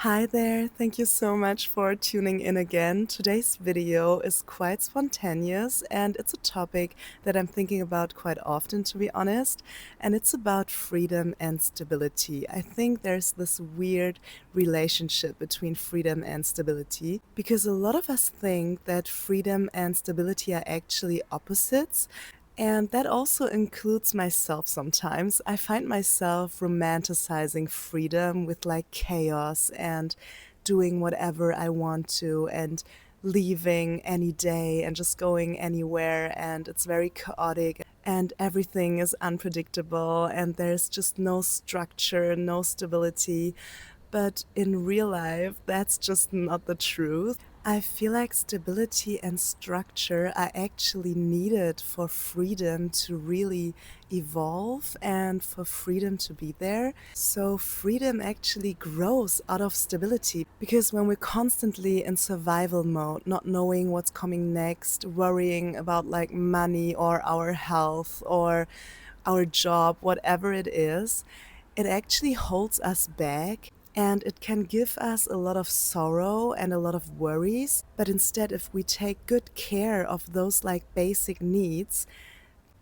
Hi there, thank you so much for tuning in again. Today's video is quite spontaneous and it's a topic that I'm thinking about quite often, to be honest, and it's about freedom and stability. I think there's this weird relationship between freedom and stability because a lot of us think that freedom and stability are actually opposites. And that also includes myself sometimes. I find myself romanticizing freedom with like chaos and doing whatever I want to and leaving any day and just going anywhere. And it's very chaotic and everything is unpredictable and there's just no structure, no stability. But in real life, that's just not the truth. I feel like stability and structure are actually needed for freedom to really evolve and for freedom to be there. So, freedom actually grows out of stability because when we're constantly in survival mode, not knowing what's coming next, worrying about like money or our health or our job, whatever it actually holds us back and it can give us a lot of sorrow and a lot of worries. But instead, if we take good care of those like basic needs,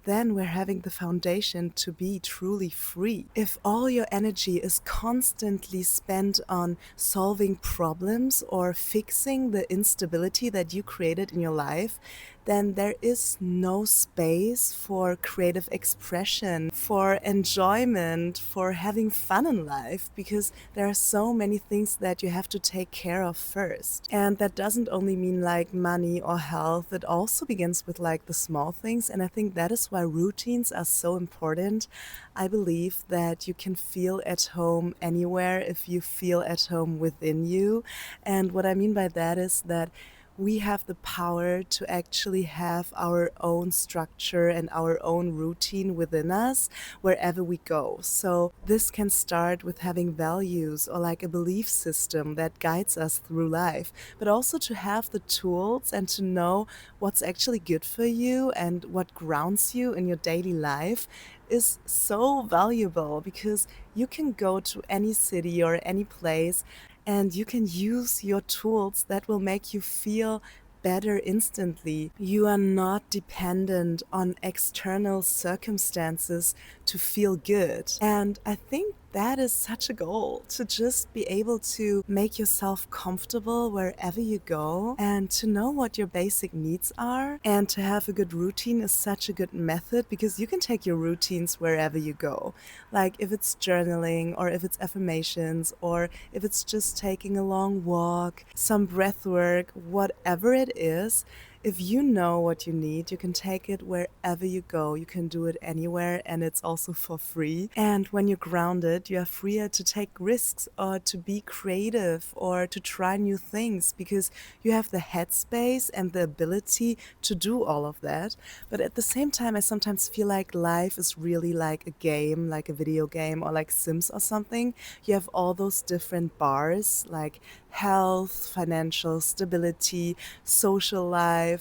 then we're having the foundation to be truly free. If all your energy is constantly spent on solving problems or fixing the instability that you created in your life, then there is no space for creative expression, for enjoyment, for having fun in life, because there are so many things that you have to take care of first. And that doesn't only mean like money or health, it also begins with like the small things. And I think that is why routines are so important. I believe that you can feel at home anywhere if you feel at home within you. And what I mean by that is that we have the power to actually have our own structure and our own routine within us wherever we go. So this can start with having values or like a belief system that guides us through life, but also to have the tools and to know what's actually good for you and what grounds you in your daily life is so valuable because you can go to any city or any place and you can use your tools that will make you feel better instantly. You are not dependent on external circumstances to feel good. And I think that is such a goal, to just be able to make yourself comfortable wherever you go and to know what your basic needs are. And to have a good routine is such a good method because you can take your routines wherever you go. Like if it's journaling or if it's affirmations or if it's just taking a long walk, some breath work, whatever it is, if you know what you need, you can take it wherever you go. You can do it anywhere and it's also for free. And when you're grounded, you are freer to take risks or to be creative or to try new things because you have the headspace and the ability to do all of that. But at the same time, I sometimes feel like life is really like a game, like a video game or like Sims or something. You have all those different bars like health, financial stability, social life,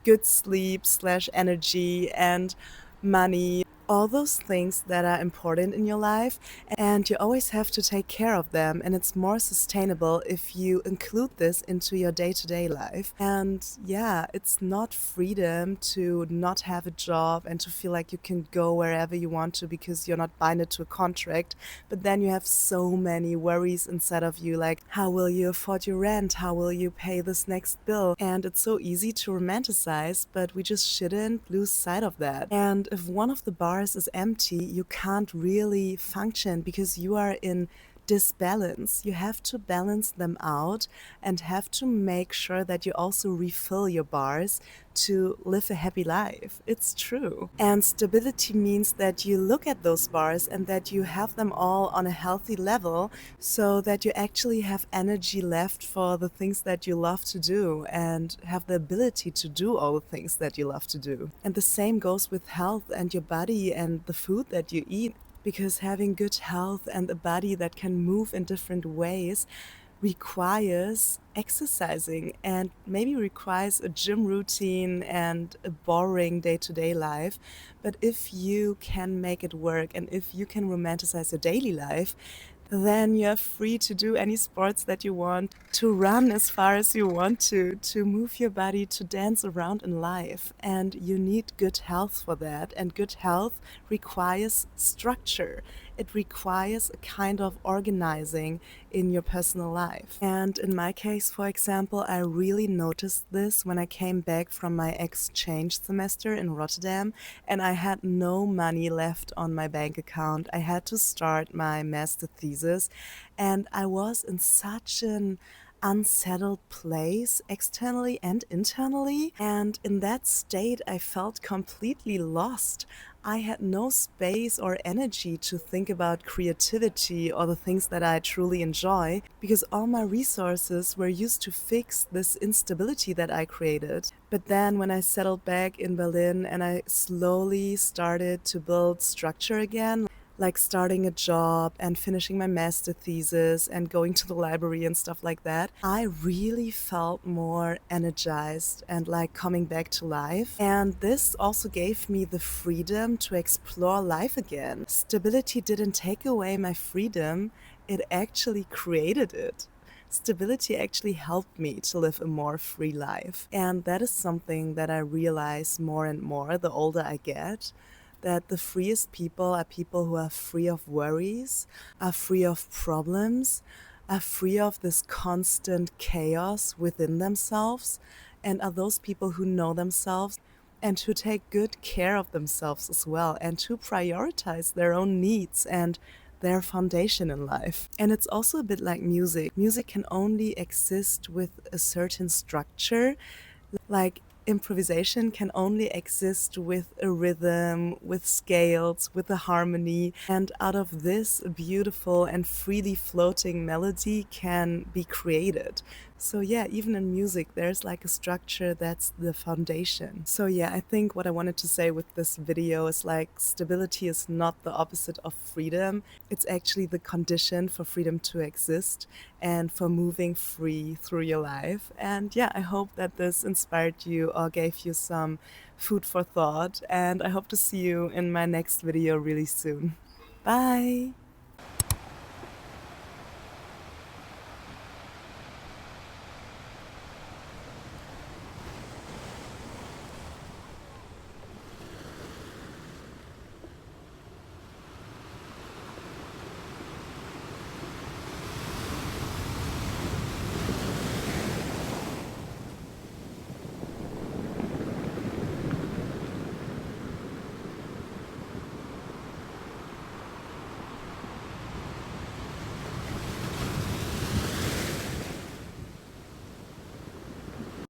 good sleep slash energy, and money. All those things that are important in your life, and you always have to take care of them. And it's more sustainable if you include this into your day to day life. And yeah, it's not freedom to not have a job and to feel like you can go wherever you want to because you're not binded to a contract. But then you have so many worries inside of you, like, how will you afford your rent? How will you pay this next bill? And it's so easy to romanticize, but we just shouldn't lose sight of that. And if one of the bars is empty, you can't really function because you are in disbalance. You have to balance them out and have to make sure that you also refill your bars to live a happy life. It's true. And stability means that you look at those bars and that you have them all on a healthy level so that you actually have energy left for the things that you love to do and have the ability to do all the things that you love to do. And the same goes with health and your body and the food that you eat, because having good health and a body that can move in different ways requires exercising and maybe requires a gym routine and a boring day-to-day life. But if you can make it work and if you can romanticize your daily life, then you're free to do any sports that you want, to run as far as you want to move your body, to dance around in life. And you need good health for that. And good health requires structure. It requires a kind of organizing in your personal life. And in my case, for example, I really noticed this when I came back from my exchange semester in Rotterdam and I had no money left on my bank account. I had to start my master thesis and I was in such an unsettled place externally and internally. And in that state, I felt completely lost. I had no space or energy to think about creativity or the things that I truly enjoy because all my resources were used to fix this instability that I created. But then when I settled back in Berlin and I slowly started to build structure again, like starting a job and finishing my master thesis and going to the library and stuff like that, I really felt more energized and like coming back to life. And this also gave me the freedom to explore life again. Stability didn't take away my freedom, it actually created it. Stability actually helped me to live a more free life. And that is something that I realize more and more the older I get, that the freest people are people who are free of worries, are free of problems, are free of this constant chaos within themselves, and are those people who know themselves and who take good care of themselves as well, and who prioritize their own needs and their foundation in life. And it's also a bit like music. Music can only exist with a certain structure, like improvisation can only exist with a rhythm, with scales, with a harmony. And out of this, a beautiful and freely floating melody can be created. So, yeah, even in music, there's like a structure that's the foundation. So, yeah, I think what I wanted to say with this video is like stability is not the opposite of freedom. It's actually the condition for freedom to exist and for moving free through your life. And yeah, I hope that this inspired you or gave you some food for thought. And I hope to see you in my next video really soon. Bye!